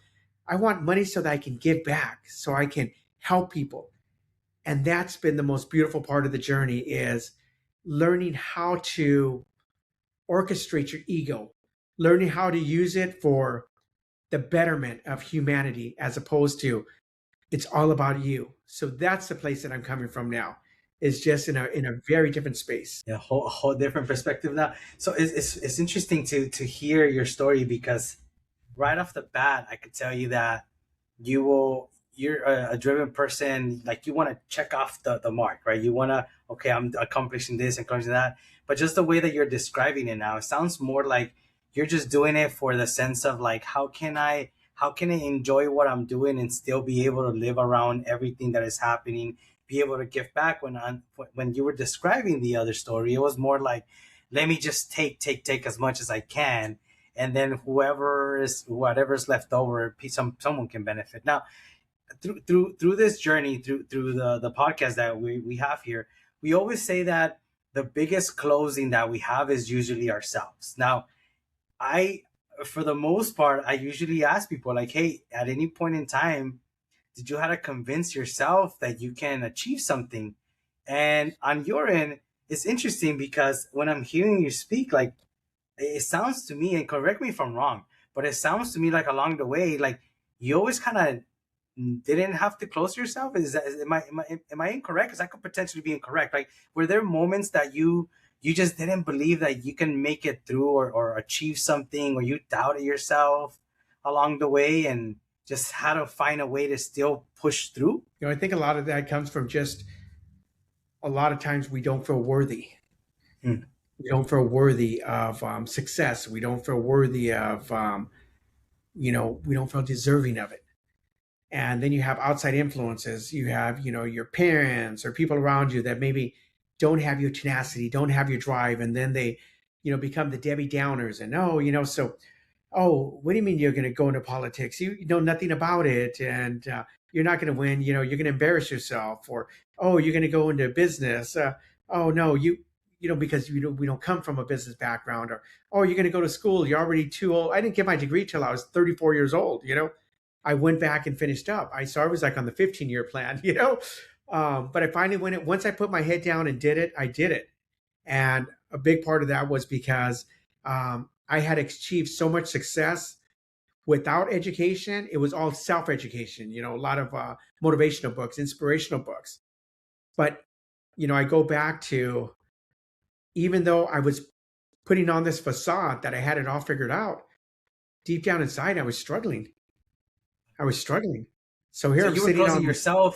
I want money so that I can give back, so I can help people. And that's been the most beautiful part of the journey is learning how to orchestrate your ego, learning how to use it for the betterment of humanity as opposed to it's all about you. So that's the place that I'm coming from now. Is just in a very different space. Yeah, a whole different perspective now. So it's interesting to hear your story because right off the bat, I could tell you that you're a driven person. Like you want to check off the mark, right? You want to, okay, I'm accomplishing this and accomplishing that. But just the way that you're describing it now, it sounds more like you're just doing it for the sense of like, how can I enjoy what I'm doing and still be able to live around everything that is happening, be able to give back. When you were describing the other story, it was more like, let me just take as much as I can, and then whatever's left over, someone can benefit. Now, through this journey, through the podcast that we have here, we always say that the biggest closing that we have is usually ourselves. Now, I for the most part, I usually ask people like, hey, at any point in time, did you have to convince yourself that you can achieve something? And on your end, it's interesting because when I'm hearing you speak, like it sounds to me, and correct me if I'm wrong, but it sounds to me like along the way, like you always kind of didn't have to close yourself. Am I incorrect? Because I could potentially be incorrect. Like, were there moments that you just didn't believe that you can make it through or achieve something, or you doubted yourself along the way and just had to find a way to still push through? I think a lot of that comes from just a lot of times we don't feel worthy. Hmm. We don't feel worthy of success. We don't feel worthy of, we don't feel deserving of it. And then you have outside influences. You have, your parents or people around you that maybe don't have your tenacity, don't have your drive, and then they, become the Debbie Downers. And so oh, what do you mean you're going to go into politics? You know nothing about it, and you're not going to win. You're going to embarrass yourself, or oh, you're going to go into business. Oh no, because we don't come from a business background, or oh, you're going to go to school. You're already too old. I didn't get my degree till I was 34 years old. I went back and finished up. I was like on the 15-year plan. But I finally went it once I put my head down and did it. I did it, and a big part of that was because I had achieved so much success without education. It was all self education, a lot of motivational books, inspirational books. But, I go back to even though I was putting on this facade that I had it all figured out, deep down inside, I was struggling. I was struggling. So here So I'm sitting on,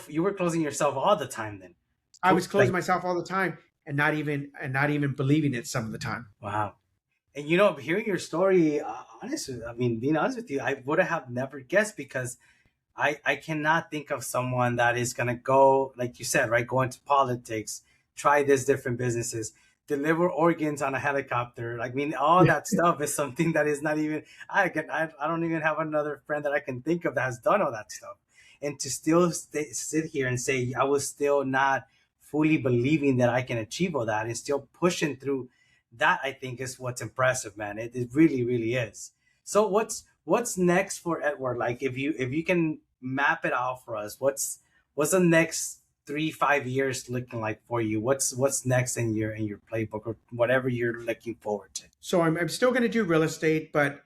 you were closing yourself all the time then. I was closing Like, myself all the time and not even believing it some of the time. wow. And hearing your story, honestly, I mean, being honest with you, I would have never guessed because I cannot think of someone that is gonna go, like you said, right, go into politics, try this different businesses, deliver organs on a helicopter. I mean, all that stuff is something that is not even I don't even have another friend that I can think of that has done all that stuff. And to still sit here and say I was still not fully believing that I can achieve all that and still pushing through, that I think is what's impressive, man. It really, really is. So what's next for Edward? Like if you can map it out for us, what's the next 3-5 years looking like for you? What's next in your playbook or whatever you're looking forward to? So I'm still going to do real estate, but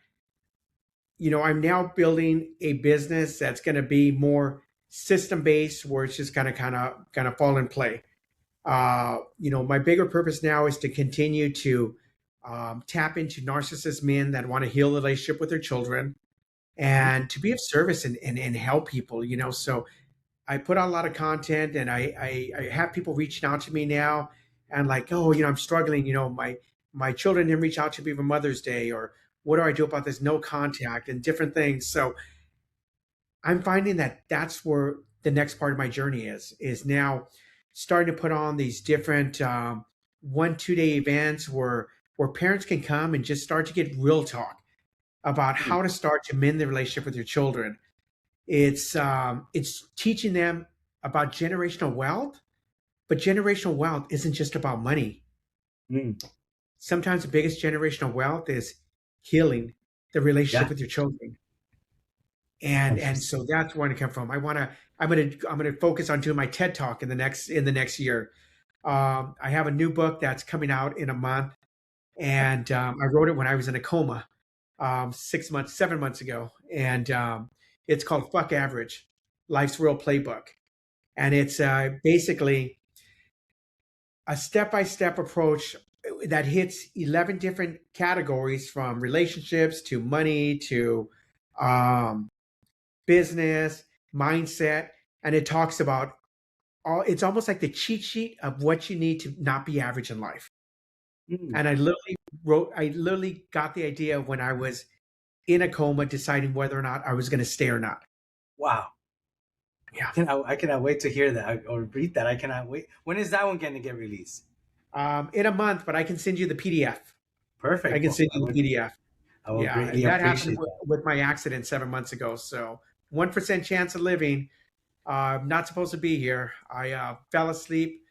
I'm now building a business that's going to be more system based, where it's just kind of fall in play. My bigger purpose now is to continue to tap into narcissist men that want to heal the relationship with their children Mhm. and to be of service and help people. So I put out a lot of content, and I have people reaching out to me now and like, oh, I'm struggling. My children didn't reach out to me for Mother's Day, or what do I do about this no contact and different things. So I'm finding that that's where the next part of my journey is now starting to put on these different 1 2 day events where parents can come and just start to get real talk about Mm. how to start to mend the relationship with your children. It's teaching them about generational wealth, but generational wealth isn't just about money. Mm. Sometimes the biggest generational wealth is healing the relationship Yeah. with your children. And Interesting. so that's where I come from. I'm gonna focus on doing my TED talk in the next year. I have a new book that's coming out in a month, and I wrote it when I was in a coma 6 months, 7 months ago, and it's called "Fuck Average: Life's Real Playbook," and it's basically a step-by-step approach that hits 11 different categories, from relationships to money to um, business, mindset, and it talks about all. It's almost like the cheat sheet of what you need to not be average in life. Mm. And I literally got the idea when I was in a coma, deciding whether or not I was going to stay or not. Wow. Yeah. I cannot wait to hear that or read that. I cannot wait. When is that one going to get released? In a month, but I can send you the PDF. I Perfect. can Well, send you the PDF. I would Yeah, greatly and that happened appreciate that. with my accident 7 months ago. So 1% chance of living. I'm not supposed to be here. I fell asleep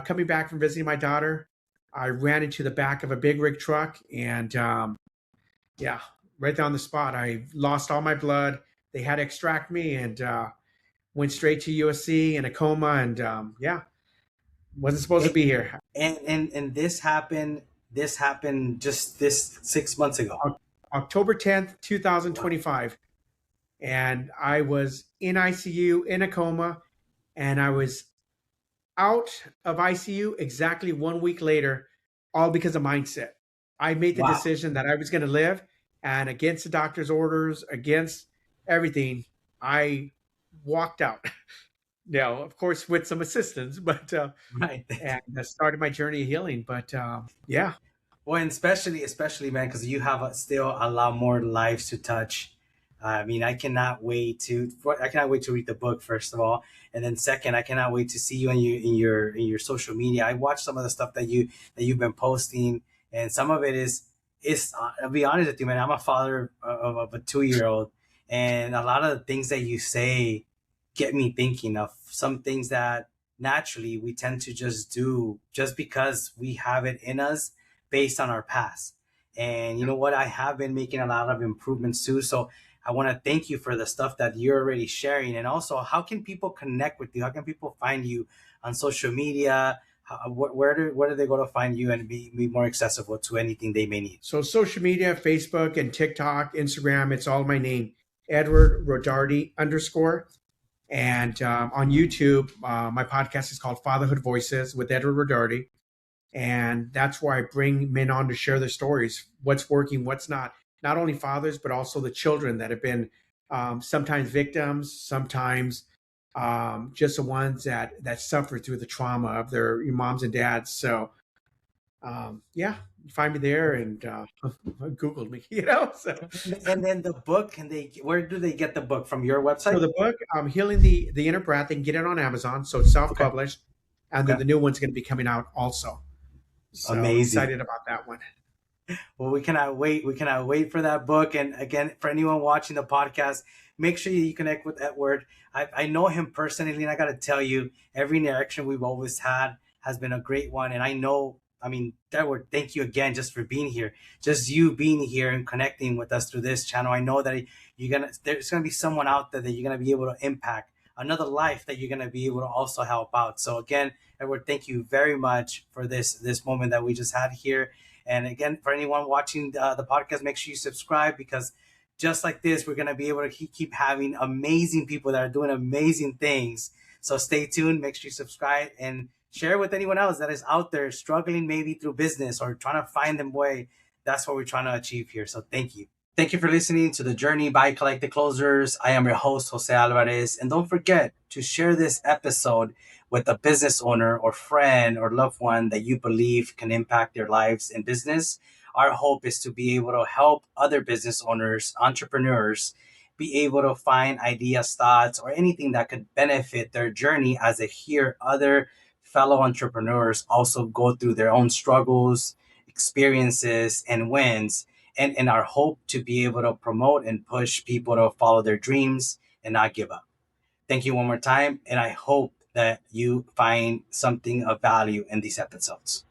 coming back from visiting my daughter. I ran into the back of a big rig truck, and yeah, right there on the spot, I lost all my blood. They had to extract me, and went straight to USC in a coma, and yeah, wasn't supposed to And be here. and this happened just this 6 months ago. October 10th, 2025, and I was in ICU in a coma, and I was out of ICU exactly 1 week later, all because of mindset. I made the Wow. decision that I was going to live, and against the doctor's orders, against everything, I walked out. Now, of course, with some assistance, but Right. and I started my journey of healing. But yeah, Well, and especially, man, because you have still a lot more lives to touch. I mean, I cannot wait to read the book first of all, and then second, I cannot wait to see you in your social media. I watched some of the stuff that you've been posting, and some of it is. I'll be honest with you, man. I'm a father of a 2 year old, and a lot of the things that you say get me thinking of some things that naturally we tend to just do just because we have it in us based on our past. And you know what? I have been making a lot of improvements too. So I want to thank you for the stuff that you're already sharing. And also, how can people connect with you? How can people find you on social media? Where do they go to find you and be more accessible to anything they may need? so social media, Facebook and TikTok, Instagram, it's all my name, Edward Rodardi underscore. And on YouTube, my podcast is called Fatherhood Voices with Edward Rodardi. And that's where I bring men on to share their stories, what's working, what's not. Not only fathers, but also the children that have been sometimes victims, sometimes just the ones that suffer through the trauma of their moms and dads. So yeah, you find me there, and Googled me, So, And then the book, where do they get the book from your so website? the book, Healing the Inner Breath, they can get it on Amazon. So it's Okay. self-published, and then Okay. the new one's going to be coming out also. So Amazing. excited about that one. Well, we cannot wait. We cannot wait for that book. And again, for anyone watching the podcast, make sure you connect with Edward. I know him personally, and I got to tell you, every interaction we've always had has been a great one. And I know, I mean, Edward, thank you again just for being here. Just you being here and connecting with us through this channel. I know that there's gonna be someone out there that you're gonna be able to impact, another life that you're gonna be able to also help out. So again, Edward, thank you very much for this moment that we just had here. And again, for anyone watching the podcast, make sure you subscribe, because just like this, we're going to be able to keep having amazing people that are doing amazing things. So stay tuned, make sure you subscribe and share with anyone else that is out there struggling maybe through business or trying to find them way. That's what we're trying to achieve here. So thank you. Thank you for listening to The Journey by Collective Closers. I am your host, Jose Alvarez. And don't forget to share this episode with a business owner or friend or loved one that you believe can impact their lives in business. Our hope is to be able to help other business owners, entrepreneurs, be able to find ideas, thoughts, or anything that could benefit their journey as they hear other fellow entrepreneurs also go through their own struggles, experiences, and wins. And in our hope to be able to promote and push people to follow their dreams and not give up. Thank you one more time. And I hope that you find something of value in these episodes.